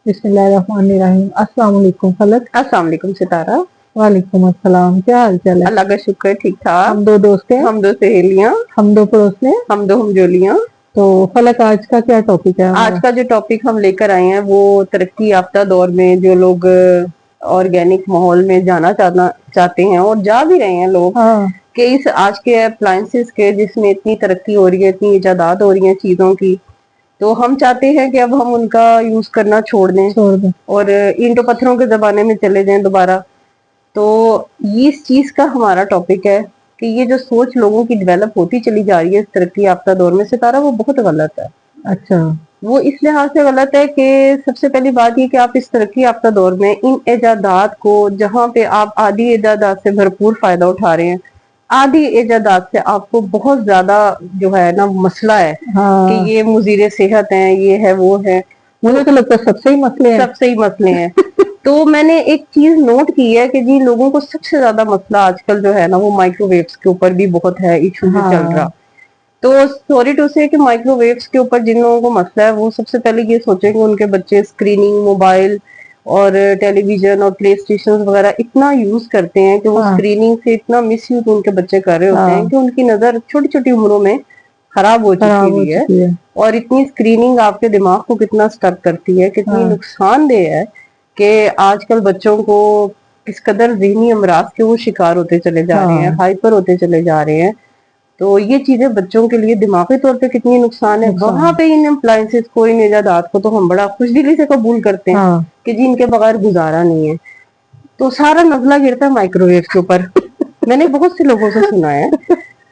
बिस्मिल्लाहिर्रहमानिर्रहीम। अस्सलाम वालेकुम फलक। अस्सलाम वालेकुम सितारा। वालेकुम अस्सलाम। क्या हाल चाल है? अल्लाह का शुक्र, ठीक ठाक। हम दो दोस्त हैं, हम दो सहेलियां, हम दो पड़ोसी हैं। हम दो हमजोलियां। तो फलक आज का क्या टॉपिक है आज हमारा? का जो टॉपिक हम लेकर आए हैं वो तरक्की याफ्ता दौर में जो लोग ऑर्गेनिक माहौल में जाना चाहते हैं और जा भी रहे हैं लोग, हाँ, कि इस आज के अप्लायंसेस के जिसमें इतनी तरक्की हो रही है, इतनी इजादात हो रही है चीजों की, तो हम चाहते हैं कि अब हम उनका यूज करना छोड़ दें छोड़ दो। और ईंटों पत्थरों के जमाने में चले जाएं दोबारा। तो ये इस चीज का हमारा टॉपिक है कि ये जो सोच लोगों की डेवलप होती चली जा रही है इस तरक्की याफ्ता दौर में सितारा, वो बहुत गलत है। अच्छा, वो इस लिहाज से गलत है कि सबसे पहली बात ये कि आप इस तरक्की याफ्ता दौर में इन इजादात को, जहां पे आप आधी इजादात से भरपूर फायदा उठा रहे हैं, आधी इजादात से आपको बहुत ज्यादा जो है ना मसला है हाँ, कि ये मुजीरे सेहत है, ये है, वो है। मुझे तो लगता है सबसे ही मसले हैं। सबसे ही मसले हैं। तो मैंने एक चीज नोट की है कि जी लोगों को सबसे ज्यादा मसला आजकल जो है ना वो माइक्रोवेव्स के ऊपर भी बहुत है, इशू जो चल रहा। हाँ, तो सॉरी टू से कि माइक्रोवेव्स के ऊपर जिन लोगों को मसला है वो सबसे पहले ये सोचें कि उनके बच्चे स्क्रीनिंग, मोबाइल और टेलीविजन और प्ले स्टेशन वगैरह इतना यूज करते हैं कि वो हाँ, स्क्रीनिंग से इतना मिस यूज उनके बच्चे कर रहे होते हैं हाँ, कि उनकी नजर छोटी छोटी उम्रों में खराब हो चुकी खराब हो हुई है। चुकी है। और इतनी स्क्रीनिंग आपके दिमाग को कितना स्टक करती है, कितनी हाँ, नुकसानदेह है कि आजकल बच्चों को किस कदर ज़हनी अमराज के वो शिकार होते चले जा रहे हैं, हाँ, हाइपर होते चले जा रहे हैं। तो ये चीजें बच्चों के लिए दिमागी तौर पे कितनी नुकसान है, नुकसान वहां है। पे इन अप्लायंसेस को, इन इजादात को तो हम बड़ा खुशदिली से कबूल करते हैं हाँ, कि जी इनके बगैर गुजारा नहीं है। तो सारा नजला गिरता है माइक्रोवेव के ऊपर। मैंने बहुत से लोगों से सुना है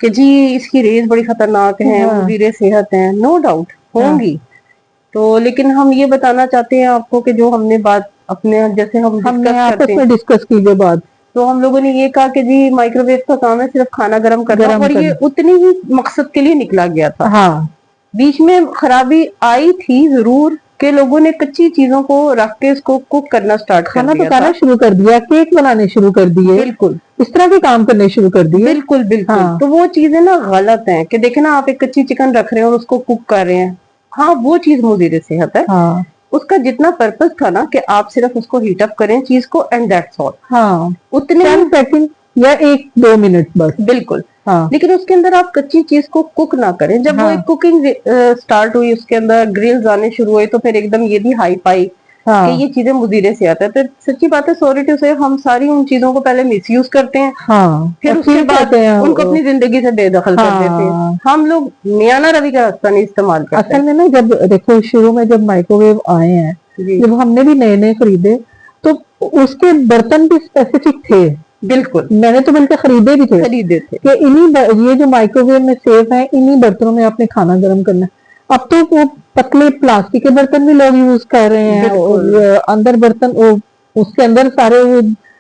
कि जी इसकी रेज बड़ी खतरनाक है, हाँ, मुजीरे सेहत है। नो डाउट हाँ, होंगी। तो लेकिन हम ये बताना चाहते हैं आपको कि जो हमने बात अपने जैसे हम हमने डिस्कस करते आपस हैं, में डिस्कस की जो बात तो हम लोगों ने ये कहा कि जी माइक्रोवेव का काम है सिर्फ खाना गर्म करना, गरम और ये कर। उतनी ही मकसद के लिए निकला गया था। हाँ, बीच में खराबी आई थी जरूर कि लोगों ने कच्ची चीजों को रख के इसको कुक करना स्टार्ट कर खाना दिया पकाना था। शुरू कर दिया, केक बनाने शुरू कर दिए, बिल्कुल इस तरह के काम करने शुरू कर दिए। बिल्कुल बिल्कुल। हाँ, तो वो चीजें ना गलत हैं कि देखे ना आप एक कच्ची चिकन रख रहे हैं और उसको कुक कर रहे हैं। हाँ वो चीज मुजीर सेहत है। हाँ, उसका जितना पर्पस था ना कि आप सिर्फ उसको हीट अप करें चीज को एंड दैट्स ऑल, हाँ, उतने 10 ही। सेकंड या 1-2 मिनट बस। बिल्कुल। हाँ, लेकिन उसके अंदर आप कच्ची चीज को कुक ना करें। जब वो एक हाँ, कुकिंग स्टार्ट हुई, उसके अंदर ग्रिल्स आने शुरू हुए, तो फिर एकदम ये भी हाइप आई कि हाँ, ये चीजें मुदीरे से आता है। तो सच्ची बात है, सॉरी टू से, हम सारी उन चीजों को पहले मिस यूज करते हैं, हाँ, फिर और उसके फिर बाद कहते हैं उनको अपनी जिंदगी से बेदखल कर देते हैं। हाँ। हम लोग मियाना रवि का रास्ता नहीं इस्तेमाल करते असल में ना, जब देखो शुरू में जब माइक्रोवेव आए हैं, जी। जब हमने भी नए नए खरीदे, तो उसके बर्तन भी स्पेसिफिक थे। बिल्कुल मैंने तो बल्कि खरीदे भी थे खरीदे थे। कि ये जो माइक्रोवेव में सेफ है, इन्हीं बर्तनों में आपने खाना गर्म करना है। अब तो वो पतले प्लास्टिक के बर्तन भी लोग यूज कर रहे हैं, बिल्कुल और अंदर बर्तन उसके अंदर सारे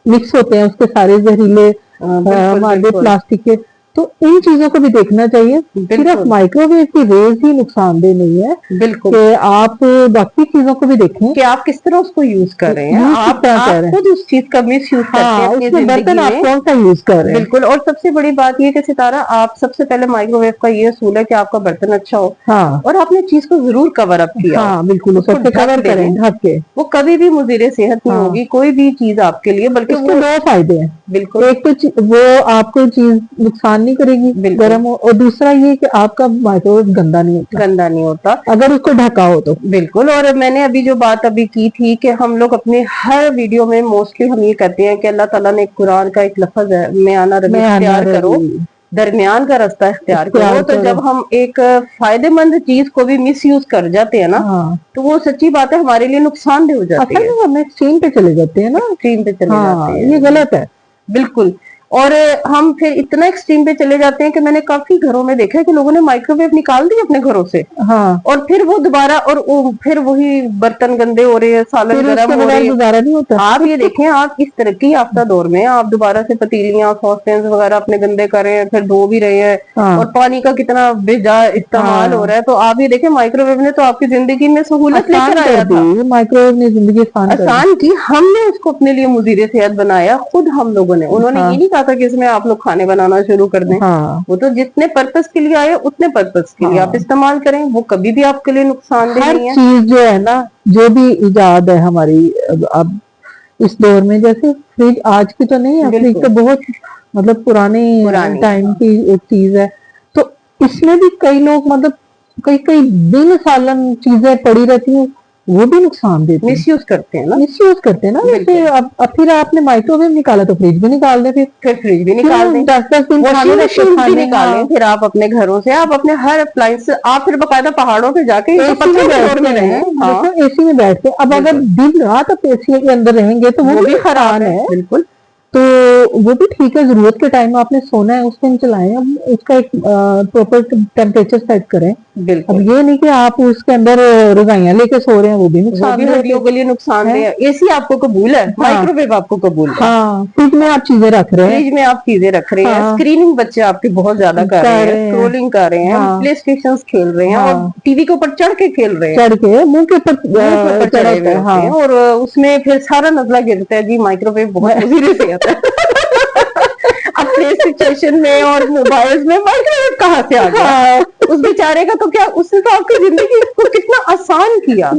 मिक्स होते हैं, उसके सारे जहरीले बिल्कुल मादे बिल्कुल प्लास्टिक के। तो इन चीजों को भी देखना चाहिए। सिर्फ बिल्कुल माइक्रोवेव की रेज ही नुकसानदेह नहीं है, बिल्कुल कि आप बाकी चीजों को भी देखें कि आप किस तरह उसको यूज कर रहे हैं। यूज किस तरह कर आप रहे हैं। खुद उस चीज का मिस यूज करते हैं हाँ, अपनी उसमें जिंदगी बर्तन आप में। कौन सा यूज कर रहे हैं। बिल्कुल। और सबसे बड़ी बात ये कि सितारा, आप सबसे पहले माइक्रोवेव का ये असूल है कि आपका बर्तन अच्छा हो हाँ, और आपने चीज को जरूर कवर अप किया हो, हाँ, बिल्कुल उसको ऊपर से ढक कवर दें। करें, ढक के। वो कभी भी मुजीरे सेहत नहीं हाँ, होगी कोई भी चीज आपके लिए, बल्कि उसके वो दो फायदे हैं। बिल्कुल एक तो वो आपको चीज नुकसान नहीं करेगी बिल्कुल गर्म हो, और दूसरा ये कि आपका माइक्रोवेव गंदा नहीं होता गंदा नहीं होता। अगर उसको ढका हो तो। बिल्कुल। और मैंने अभी जो बात अभी की थी कि हम लोग अपने हर वीडियो में मोस्टली हम ये कहते हैं कि अल्लाह ताला ने कुरान का एक लफ्ज है, मैं आना रवि मैं आना इख्तियार करो, रही दरमियान का रास्ता इख्तियार करो। इख्तियार तो करो। जब हम एक फायदेमंद चीज को भी मिस यूज कर जाते हैं ना, हाँ, तो वो सच्ची बात है हमारे लिए नुकसानदेह हो जाती असल है, में हम एक्सट्रीम पे चले जाते हैं ना। एक्सट्रीम पे चले हाँ, जाते ये हैं। गलत है। बिल्कुल। और हम फिर इतना एक्सट्रीम पे चले जाते हैं कि मैंने काफी घरों में देखा है कि लोगों ने माइक्रोवेव निकाल दी अपने घरों से, हाँ, और फिर वो दोबारा, और फिर वही बर्तन गंदे हो रहे हैं, सालन फिर गर्म उसके हो बगैर रही है। गुजारा नहीं होता। आप ये देखें, आप इस तरक्की याफ्ता दौर में आप दोबारा से पतीलियां, सॉसपैन वगैरह अपने गंदे कर रहे हैं, फिर धो भी रहे हैं, हाँ, और पानी का कितना बेजा इस्तेमाल हो हाँ, रहा है। तो आप ये देखें, माइक्रोवेव ने तो आपकी जिंदगी में सहूलत आसान लेकर कर आया था, दी माइक्रोवेव ने, जिंदगी आसान कर दी। आसान की। हमने उसको अपने लिए मुजीरे सेहत बनाया खुद हम लोगों ने। उन्होंने हाँ, ये नहीं कहा था कि इसमें आप लोग खाने बनाना शुरू कर दें। हाँ, वो तो जितने पर्पस के लिए आए उतने पर्पस के लिए हाँ। आप इस्तेमाल करें, वो कभी भी आपके लिए नुकसानदेह हर नहीं है। चीज जो है ना, जो भी इजाद है हमारी अब इस दौर में, जैसे फ्रिज आज की तो नहीं है, फ्रिज तो बहुत मतलब पुराने टाइम की एक चीज है। तो इसमें भी कई लोग मतलब कई कई दिन सालन चीजें पड़ी रहती हैं, वो भी नुकसान देती हैं, मिसयूज करते हैं ना। मिसयूज करते हैं ना। जैसे अब फिर आपने माइक्रोवेव निकाला तो फ्रिज भी निकाल दे, फिर फ्रिज भी निकाल दें, 10-10 दिन वॉशिंग खाने मशीन भी खाने निकालें। हाँ। फिर आप अपने घरों से आप अपने हर अप्लायंस आप फिर बकायदा पहाड़ों पे जाके एसी में बैठते हैं, हाँ, एसी में बैठते हैं। अब अगर दिन रात आप एसी के अंदर रहेंगे तो वो भी खराब है। बिल्कुल। तो वो भी ठीक है, जरूरत के टाइम आपने सोना है उस टाइम चलाएं, अब उसका एक प्रॉपर टेम्परेचर सेट करें। अब बिल्कुल, ये नहीं कि आप उसके अंदर रजाइयां लेके सो रहे हैं, वो भी वो भी नुकसान हड्डियों के लिए नुकसानदेह है। एसी आपको कबूल है, माइक्रोवेव आपको कबूल है। हाँ, फ्रिज में आप चीजें रख रहे हैं, फ्रिज में आप चीजें रख रहे हैं, हाँ, स्क्रीनिंग बच्चे आपके बहुत ज्यादा कर रहे हैं, स्क्रोलिंग कर रहे हैं, हाँ, प्ले स्टेशन खेल रहे हैं, और हाँ, टीवी के ऊपर चढ़ के खेल रहे हैं, चढ़ के मुंह के ऊपर चढ़े हुए होते हैं, और उसमें फिर सारा नजला गिरता है जी। माइक्रोवेव बहुत मुजीर से आता है। अब प्ले सिचुएशन में और मोबाइल में माइक्रोवेव कहाँ से आ गया? उस बेचारे का तो क्या, उसने तो आपकी जिंदगी को कितना आसान किया।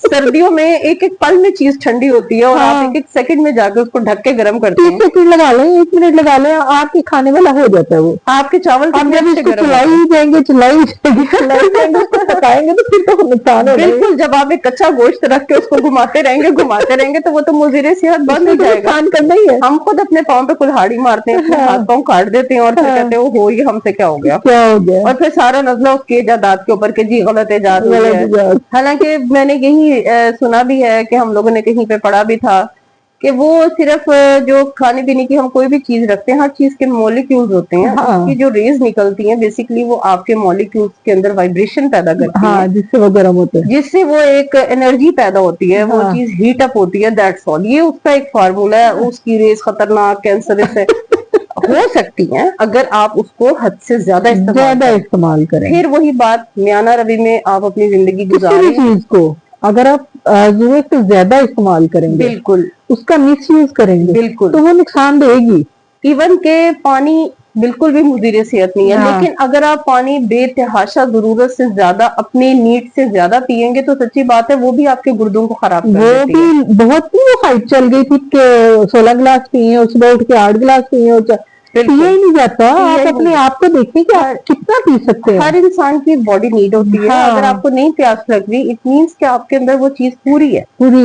सर्दियों में एक एक पल में चीज ठंडी होती है, और आप एक एक सेकंड में जाकर उसको ढक के गर्म करते हैं। 30 सेकंड लगा लें, 1 मिनट लगा लें, आपके खाने वाला हो जाता है। वो आपके चावल आप जब इसको चलाई जाएंगे उसको पकाएंगे तो फिर तो नुकसान होगा। बिल्कुल, जब आप एक कच्चा गोश्त रख के उसको घुमाते रहेंगे तो वो तो मुजीरे सेहत बंद हो जाएगा। नुकसान करना ही है। हम खुद अपने पाँव पे कुल्हाड़ी मारते हैं, अपने हाथ पाँव काट देते हैं, और फिर कहते हैं हो ये हमसे क्या हो गया, क्या हो गया, और फिर सारा नजला उसके इजादात के ऊपर के जी गलत इजाद हुई है। हालांकि मैंने यही सुना भी है कि हम लोगों ने कहीं पे पढ़ा भी था कि वो सिर्फ जो खाने पीने की हम कोई भी चीज रखते हैं, हर चीज के मॉलिक्यूल्स होते हैं, उसकी जो रेज निकलती हैं बेसिकली वो आपके मॉलिक्यूल्स के अंदर वाइब्रेशन पैदा करती हैं, जिससे वो गर्म होते हैं, जिससे वो एक एनर्जी पैदा होती है, वो चीज हीट अप होती है। दैट्स ऑल, ये उसका एक फार्मूला है। उसकी रेज खतरनाक कैंसरस है हो सकती हैं अगर आप उसको हद से ज्यादा इस्तेमाल करें। फिर वही बात, म्याना रवि में आप अपनी जिंदगी गुजारें। चीज को अगर आप जरूरत से ज्यादा इस्तेमाल करेंगे, बिल्कुल उसका मिसयूज करेंगे, बिल्कुल, तो वो नुकसान देगी। इवन के पानी बिल्कुल भी मुदीर सेहत नहीं है। लेकिन अगर आप पानी बेतहाशा जरूरत से ज्यादा अपने नीड से ज्यादा पियेंगे तो सच्ची बात है वो भी आपके गुर्दों को खराब कर देती है। वो भी बहुत हाइट चल गई थी कि 16 गिलास पिए और सुबह उठ के 8 गिलास पिए और पिया ही नहीं जाता। आप अपने आप को देखिए कि आप कितना पी सकते हैं। हर इंसान की बॉडी नीड होती है। अगर आपको नहीं प्यास लग रही, इट मीन्स कि आपके अंदर वो चीज पूरी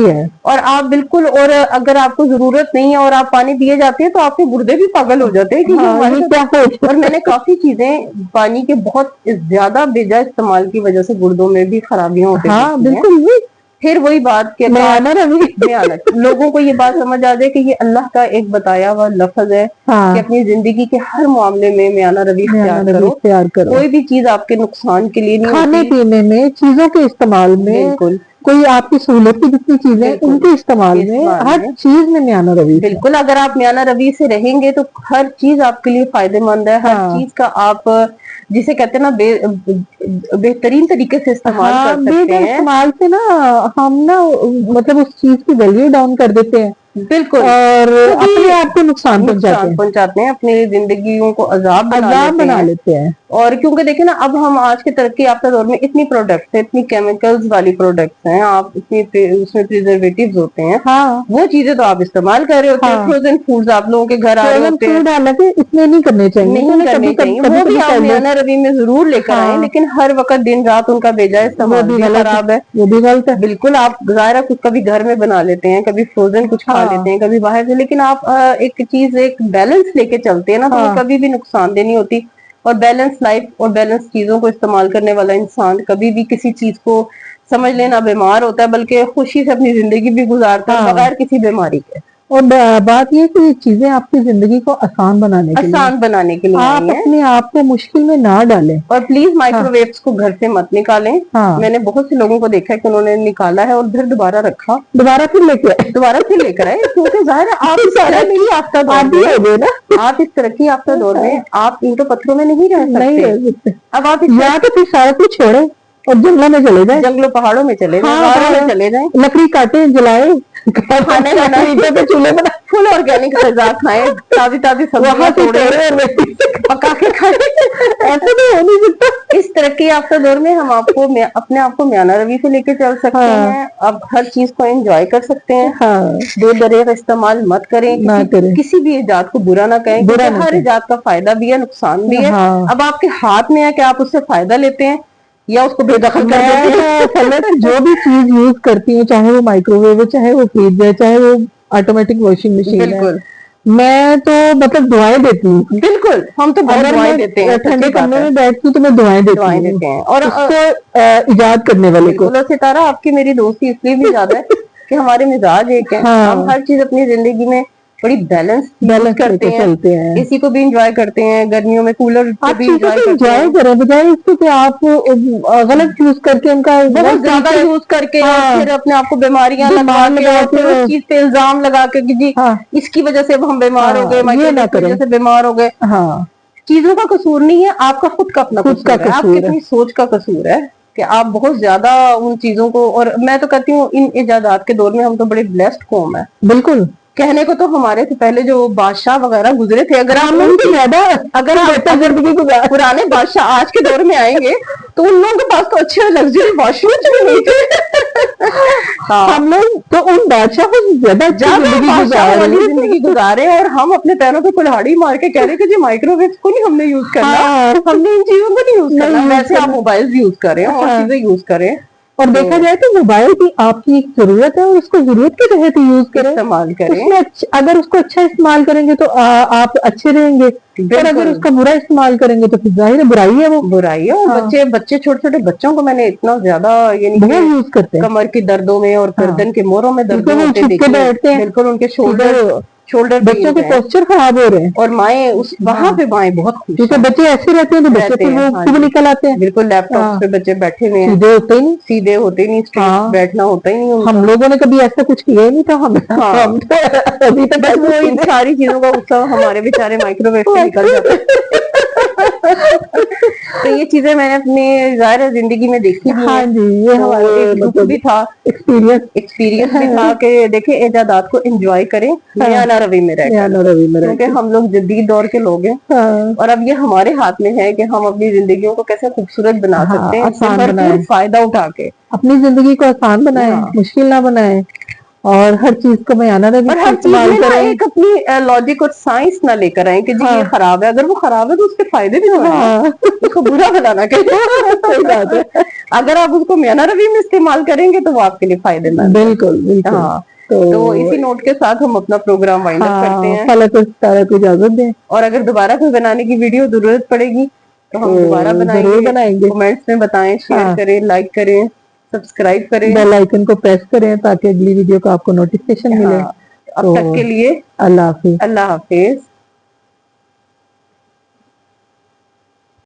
है और आप बिल्कुल, और अगर आपको जरूरत नहीं है और आप पानी पिए जाते हैं तो आपके गुर्दे भी पागल हो जाते हैं कि क्या हो। और मैंने काफी चीजें पानी के बहुत ज्यादा बेजा इस्तेमाल की वजह से गुर्दों में भी खराबियां होती हैं। बिल्कुल। फिर वही बात के लोगों को ये बात समझ आ जाए कि ये अल्लाह का एक बताया हुआ लफ्ज है कि अपनी जिंदगी के हर मामले में म्याना रवि इख्तियार करो। कोई भी चीज आपके नुकसान के लिए नहीं, खाने पीने में, चीजों के इस्तेमाल में, बिल्कुल कोई आपकी सहूलत की जितनी चीजें उनके इस्तेमाल में, हर चीज में म्याना रवि। बिल्कुल, अगर आप म्याना रवि से रहेंगे तो हर चीज आपके लिए फायदेमंद है। हर चीज का आप जिसे कहते हैं ना बेहतरीन तरीके से इस्तेमाल कर सकते हैं। इस्तेमाल से ना हम ना मतलब उस चीज की वैल्यू डाउन कर देते हैं। बिल्कुल, और अपने आप को नुकसान पहुंचाते हैं, अपनी जिंदगियों को अजाब बना लेते हैं। और क्योंकि देखिए ना, अब हम आज के तरक्की याफ्ता दौर में इतनी प्रोडक्ट्स है, इतनी केमिकल्स वाली प्रोडक्ट्स हैं, आप इतनी उसमें प्रिजर्वेटिव्स होते हैं, वो चीजें तो आप इस्तेमाल कर रहे होते हैं। फ्रोजन फूड्स आप लोगों के घर आ रहे होते हैं, हालांकि इतने नहीं करने चाहिए, वो भी आप म्याना रवि में जरूर लेकर आए, लेकिन हर वक्त दिन रात उनका बेजा इस्तेमाल भी खराब है, वो भी गलत है। बिल्कुल, आप ज़ाहिर कुछ कभी घर में बना लेते हैं, कभी फ्रोजन कुछ खा लेते हैं, कभी बाहर से, लेकिन आप एक चीज एक बैलेंस लेके चलते हैं ना, तो वो कभी भी नुकसानदेह नहीं होती। और बैलेंस लाइफ और बैलेंस चीजों को इस्तेमाल करने वाला इंसान कभी भी किसी चीज को समझ लेना बीमार होता है, बल्कि खुशी से अपनी जिंदगी भी गुजारता है बगैर किसी बीमारी के। और बात ये कि ये चीजें आपकी जिंदगी को आसान बनाने के लिए आप अपने आप को मुश्किल में ना डालें। और प्लीज माइक्रोवेव्स को घर से मत निकालें। मैंने बहुत से लोगों को देखा है कि उन्होंने निकाला है और फिर दोबारा रखा, दोबारा फिर लेकर आए, क्योंकि जाहिर है आप इस तरक्की याफ्ता दौर में आप ईंटों पत्थरों में नहीं रह सकते। अब आप या तो फिर सारा कुछ छोड़े और जंगलों में चले जाए, जंगलों पहाड़ों में चले जाए, चले जाए, लकड़ी काटे, जलाए, खाने बनाए, चूल्हे पर फुल ऑर्गेनिक غذا कھائیں, ताजी ताजी सब्जियां तोड़े पका के खाएं। ऐसे तो हो नहीं सकता। इस तरक्की याफ्ता दौर में हम आपको अपने आप को म्याना रवि से लेके चल सकते हैं। अब हर चीज को एंजॉय कर सकते हैं। बेदरेग इस्तेमाल मत करें, किसी भी इजाद को बुरा ना कहें, क्योंकि हर इजाद का फायदा भी है, नुकसान भी है। अब आपके हाथ में है कि आप उससे फायदा लेते हैं या उसको बेदखल कर देते हैं। जो भी चीज यूज करती हूँ, चाहे वो माइक्रोवेव है, चाहे वो फ्रिज है, चाहे वो ऑटोमेटिक वॉशिंग मशीन है, मैं तो मतलब दुआएं देती हूँ। बिल्कुल, हम तो बहुत दुआएं देते हैं। ठंडे कमरे में बैठती हूँ तो मैं दुआएं देते हैं, और उसको इजाद करने वाले को। सितारा, आपकी मेरी दोस्ती इसलिए भी ज्यादा है कि हमारे मिजाज एक है। हम हर चीज अपनी जिंदगी में बड़ी बैलेंस करते चलते हैं। इसी को भी इंजॉय करते हैं, गर्मियों में कूलर को भी इंजॉय करें, बजाय इसको कि आप गलत यूज करके उनका बहुत ज्यादा यूज करके फिर अपने आप को बीमारियां लगा के उस चीज पे इल्जाम लगा के कि जी इसकी वजह से अब हम बीमार हो गए, माइक्रोवेव की वजह से बीमार हो गए। चीजों का कसूर नहीं है, आपका खुद का अपना कसूर है, आपकी अपनी सोच का कसूर है कि आप बहुत ज्यादा उन चीजों को। और मैं तो कहती हूँ इन इजादात के दौर में हम तो बड़े ब्लेस्ड कौम है। बिल्कुल, कहने को तो हमारे से पहले जो बादशाह वगैरह गुजरे थे, अगर आप पुराने बादशाह आज के दौर में आएंगे तो उन लोगों के पास तो अच्छे लग्जरी वॉशरूम भी नहीं थे। हम लोग तो उन बादशाह को ज्यादा जिंदगी गुजारे, और हम अपने पैरों पे कुल्हाड़ी मार के कह रहे कि जी माइक्रोवेव को नहीं हमने यूज करना, हमने इन चीजों को नहीं यूज करना। वैसे आप मोबाइल यूज करें और चीजें यूज करें। और देखा जाए तो मोबाइल भी आपकी एक जरूरत है, और उसको जरूरत के तहत यूज करें, इस्तेमाल करें। अगर उसको अच्छा इस्तेमाल करेंगे तो आप अच्छे रहेंगे, और अगर उसका बुरा इस्तेमाल करेंगे तो फिर जाहिर है बुराई है, वो बुराई है। और बच्चे छोटे छोटे बच्चों को मैंने इतना ज्यादा बहुत यूज करते हैं, कमर की दर्दों में और गर्दन के मोरों में दर्द बैठते हैं। बिल्कुल, उनके शोल्डर बच्चों के पोस्चर खराब हो रहे हैं, और माएँ वहाँ पे माएँ बहुत खुश, क्योंकि बच्चे ऐसे रहते हैं तो बच्चे फिर निकल आते हैं। बिल्कुल, लैपटॉप पे बच्चे बैठे हुए हैं, सीधे होते ही नहीं, स्ट्रेट बैठना होता ही नहीं। हम लोगों ने कभी ऐसा कुछ किया ही नहीं था। हम अभी तक बस वो इन सारी चीजों का उत्सव हमारे बेचारे माइक्रोवेव से निकल जाता है। तो ये चीजें मैंने अपनी ज़ाहिर जिंदगी में देखी भी। हाँ जी, ये हमारे मतलब भी था, एक्सपीरियंस भी था कि देखे इजादात को एंजॉय करें, म्याना रवि में क्योंकि हम लोग जदीद दौर के लोग हैं। और अब ये हमारे हाथ में है कि हम अपनी जिंदगियों को कैसे खूबसूरत बना सकते हैं, भरपूर फायदा उठा के अपनी जिंदगी को आसान बनाए, मुश्किल ना बनाए, और हर चीज को म्याना रवि इस्तेमाल करें। एक अपनी लॉजिक और साइंस ना लेकर आए कि जी ये खराब है, अगर वो खराब है तो उसके फायदे भी नहीं, उसको बुरा बनाना कहीं। अगर आप उसको म्याना रवि में इस्तेमाल करेंगे तो वो आपके लिए फायदेमंद। बिल्कुल। हाँ, तो इसी नोट के साथ हम अपना प्रोग्राम वाइंड अप करते हैं। फलक को इजाजत दें, और अगर दोबारा कोई बनाने की वीडियो जरूरत पड़ेगी तो हम दोबारा बनाएंगे। कमेंट्स में बताएं, शेयर करें, लाइक करें, सब्सक्राइब करें, बेल आइकन को प्रेस करें ताकि अगली वीडियो का आपको नोटिफिकेशन मिले। अब तक के लिए अल्लाह हाफिज।